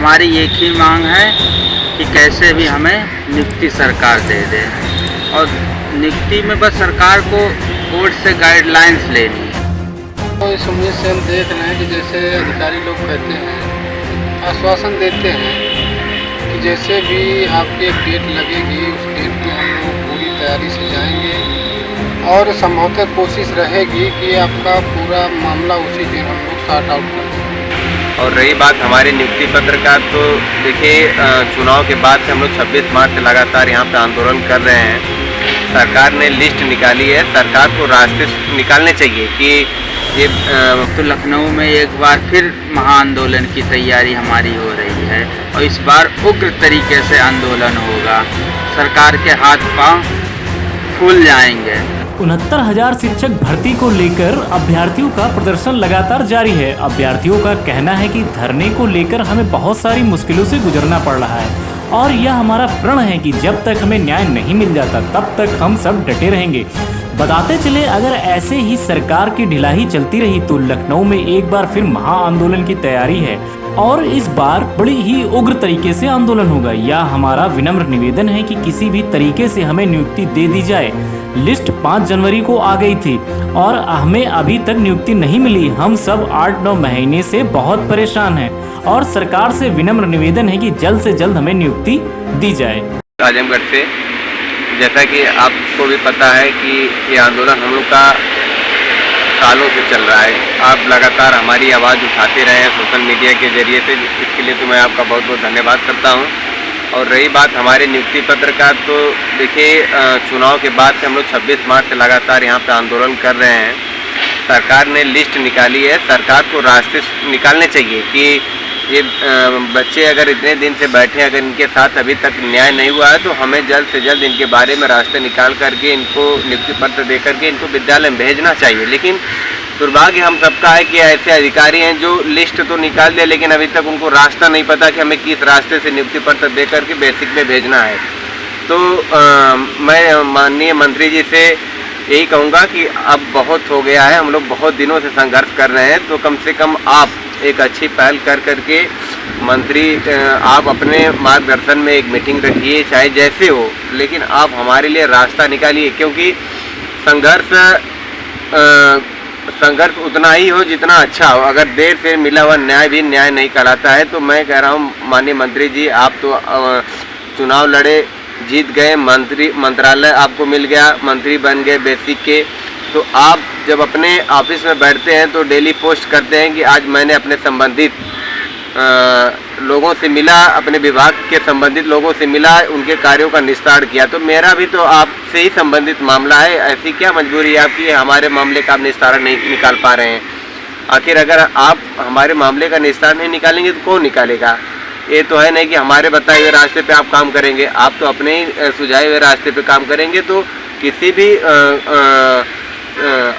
हमारी एक ही मांग है कि कैसे भी हमें नियुक्ति सरकार दे दे, और नियुक्ति में बस सरकार को बोर्ड से गाइडलाइंस लेनी है। तो इस उम्मीद से हम देख रहे हैं कि जैसे अधिकारी लोग कहते हैं, आश्वासन देते हैं कि जैसे भी आपकी एक डेट लगेगी उस डेट में हम लोग पूरी तैयारी से जाएंगे और संभवतः कोशिश रहेगी कि आपका पूरा मामला उसी दिन हम लोग सॉर्ट आउट कर दें। और रही बात हमारे नियुक्ति पत्र का, तो देखिए चुनाव के बाद से हम लोग 26 मार्च से लगातार यहाँ पे आंदोलन कर रहे हैं। सरकार ने लिस्ट निकाली है, सरकार को रास्ते निकालने चाहिए कि ये तो लखनऊ में एक बार फिर महाआंदोलन की तैयारी हमारी हो रही है और इस बार उग्र तरीके से आंदोलन होगा। सरकार के हाथ पांव फूल जाएंगे। 69,000 शिक्षक भर्ती को लेकर अभ्यर्थियों का प्रदर्शन लगातार जारी है। अभ्यर्थियों का कहना है कि धरने को लेकर हमें बहुत सारी मुश्किलों से गुजरना पड़ रहा है और यह हमारा प्रण है कि जब तक हमें न्याय नहीं मिल जाता तब तक हम सब डटे रहेंगे। बताते चले, अगर ऐसे ही सरकार की ढिलाई चलती रही तो लखनऊ में एक बार फिर महाआंदोलन की तैयारी है और इस बार बड़ी ही उग्र तरीके से आंदोलन होगा। यह हमारा विनम्र निवेदन है कि किसी भी तरीके से हमें नियुक्ति दे दी जाए। लिस्ट 5 जनवरी को आ गई थी और हमें अभी तक नियुक्ति नहीं मिली। हम सब 8-9 महीने से बहुत परेशान हैं और सरकार से विनम्र निवेदन है कि जल्द से जल्द हमें नियुक्ति दी जाए। आजमगढ़ से, जैसा कि आपको भी पता है कि ये आंदोलन हम लोग का सालों से चल रहा है। आप लगातार हमारी आवाज़ उठाते रहे हैं सोशल मीडिया के जरिए से, इसके लिए तो मैं आपका बहुत बहुत धन्यवाद करता हूं। और रही बात हमारे नियुक्ति पत्र का, तो देखिए चुनाव के बाद से हम लोग 26 मार्च से लगातार यहाँ पे आंदोलन कर रहे हैं। सरकार ने लिस्ट निकाली है, सरकार को रास्ते निकालने चाहिए कि ये बच्चे अगर इतने दिन से बैठे, अगर इनके साथ अभी तक न्याय नहीं हुआ है तो हमें जल्द से जल्द इनके बारे में रास्ते निकाल करके इनको नियुक्ति पत्र दे करके इनको विद्यालय में भेजना चाहिए। लेकिन दुर्भाग्य हम सबका है कि ऐसे अधिकारी हैं जो लिस्ट तो निकाल दे लेकिन अभी तक उनको रास्ता नहीं पता कि हमें किस रास्ते से नियुक्ति पत्र दे करके बेसिक में भेजना है। तो मैं माननीय मंत्री जी से यही कहूँगा कि अब बहुत हो गया है, हम लोग बहुत दिनों से संघर्ष कर रहे हैं, तो कम से कम आप एक अच्छी पहल कर करके मंत्री आप अपने मार्गदर्शन में एक मीटिंग रखिए, चाहे जैसे हो, लेकिन आप हमारे लिए रास्ता निकालिए। क्योंकि संघर्ष उतना ही हो जितना अच्छा हो। अगर देर से मिला हुआ न्याय भी न्याय नहीं कहलाता है। तो मैं कह रहा हूँ माननीय मंत्री जी, आप तो चुनाव लड़े, जीत गए, मंत्रालय आपको मिल गया, मंत्री बन गए बेसिक के, तो आप जब अपने ऑफिस में बैठते हैं तो डेली पोस्ट करते हैं कि आज मैंने अपने संबंधित लोगों से मिला, अपने विभाग के संबंधित लोगों से मिला, उनके कार्यों का निस्तार किया। तो मेरा भी तो आपसे ही संबंधित मामला है, ऐसी क्या मजबूरी है आपकी हमारे मामले का आप निस्तारण नहीं निकाल पा रहे हैं? आखिर अगर आप हमारे मामले का निस्तारण नहीं निकालेंगे तो कौन निकालेगा? ये तो है नहीं कि हमारे बताए हुए रास्ते पे आप काम करेंगे, आप तो अपने ही सुझाए हुए रास्ते पे काम करेंगे। तो किसी भी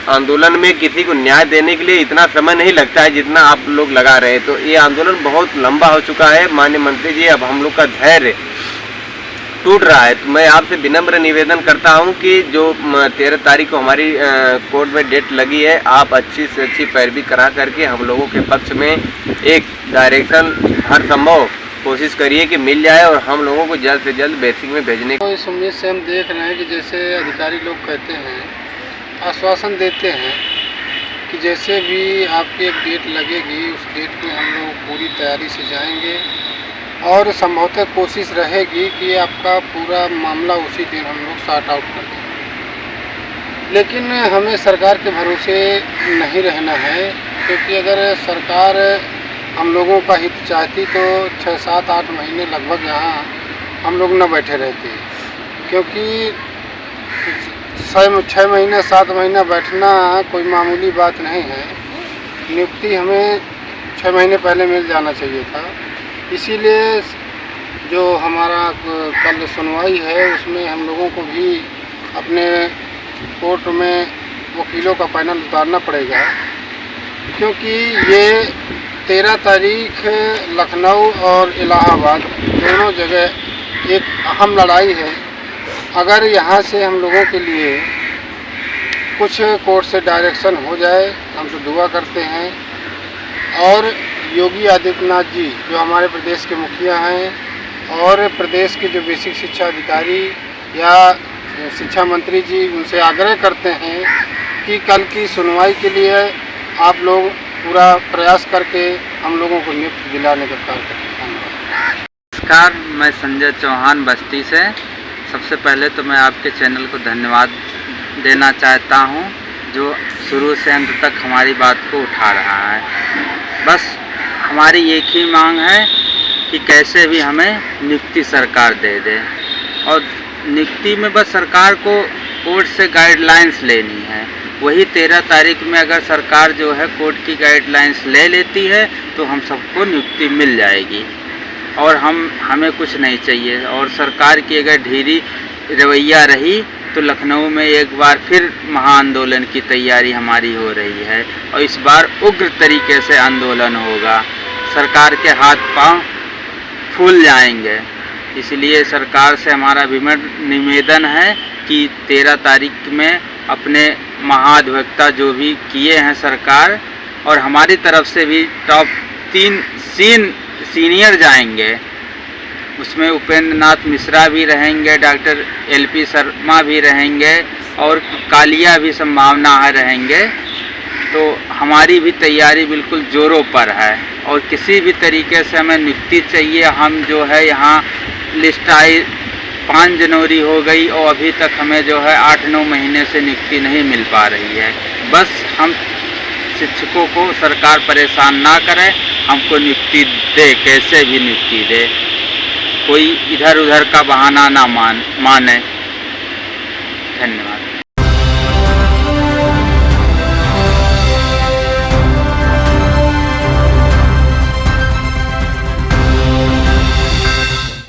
आंदोलन में किसी को न्याय देने के लिए इतना समय नहीं लगता है जितना आप लोग लगा रहे हैं। तो ये आंदोलन बहुत लंबा हो चुका है माननीय मंत्री जी, अब हम लोग का धैर्य टूट रहा है। तो मैं आपसे विनम्र निवेदन करता हूं कि जो 13 तारीख को हमारी कोर्ट में डेट लगी है, आप अच्छी से अच्छी पैरवी करा करके हम लोगों के पक्ष में एक डायरेक्शन हर संभव कोशिश करिए कि मिल जाए और हम लोगों को जल्द से जल्द बेसिक में भेजने। तो इस उम्मीद से हम देख रहे हैं कि जैसे अधिकारी लोग कहते हैं, आश्वासन देते हैं कि जैसे भी आपकी एक डेट लगेगी उस डेट में हम लोग पूरी तैयारी से जाएंगे और संभवतः कोशिश रहेगी कि आपका पूरा मामला उसी दिन हम लोग सॉर्ट आउट कर दें। लेकिन हमें सरकार के भरोसे नहीं रहना है, क्योंकि अगर सरकार हम लोगों का हित चाहती तो 6, 7, 8 महीने लगभग यहाँ हम लोग न बैठे रहते। क्योंकि 6 महीने 7 महीना बैठना कोई मामूली बात नहीं है। नियुक्ति हमें 6 महीने पहले मिल जाना चाहिए था। इसीलिए जो हमारा कल सुनवाई है उसमें हम लोगों को भी अपने कोर्ट में वकीलों का पैनल उतारना पड़ेगा, क्योंकि ये 13 तारीख लखनऊ और इलाहाबाद दोनों जगह एक अहम लड़ाई है। अगर यहाँ से हम लोगों के लिए कुछ कोर्ट से डायरेक्शन हो जाए, हम तो दुआ करते हैं। और योगी आदित्यनाथ जी जो हमारे प्रदेश के मुखिया हैं और प्रदेश के जो बेसिक शिक्षा अधिकारी या शिक्षा मंत्री जी, उनसे आग्रह करते हैं कि कल की सुनवाई के लिए आप लोग पूरा प्रयास करके हम लोगों को नियुक्त दिलाने का कार्य करें। नमस्कार, मैं संजय चौहान बस्ती से। सबसे पहले तो मैं आपके चैनल को धन्यवाद देना चाहता हूं, जो शुरू से अंत तक हमारी बात को उठा रहा है। बस हमारी एक ही मांग है कि कैसे भी हमें नियुक्ति सरकार दे दे, और नियुक्ति में बस सरकार को कोर्ट से गाइडलाइंस लेनी है। वही 13 तारीख में अगर सरकार जो है कोर्ट की गाइडलाइंस ले लेती है तो हम सबको नियुक्ति मिल जाएगी और हमें कुछ नहीं चाहिए। और सरकार की अगर ढीली रवैया रही तो लखनऊ में एक बार फिर महाआंदोलन की तैयारी हमारी हो रही है, और इस बार उग्र तरीके से आंदोलन होगा। सरकार के हाथ पांव फूल जाएंगे। इसलिए सरकार से हमारा विनम्र निवेदन है कि 13 तारीख में अपने महाधिवक्ता जो भी किए हैं सरकार, और हमारी तरफ से भी टॉप 3 सीनियर जाएंगे। उसमें उपेंद्र नाथ मिश्रा भी रहेंगे, डॉक्टर LP शर्मा भी रहेंगे, और कालिया भी संभावना है रहेंगे। तो हमारी भी तैयारी बिल्कुल जोरों पर है, और किसी भी तरीके से हमें नियुक्ति चाहिए। हम जो है यहाँ लिस्ट आई 5 जनवरी हो गई और अभी तक हमें जो है 8-9 महीने से नियुक्ति नहीं मिल पा रही है। बस हम शिक्षकों को सरकार परेशान ना करे, हमको नियुक्ति दे, कैसे भी नियुक्ति दे, कोई इधर उधर का बहाना ना माने। धन्यवाद।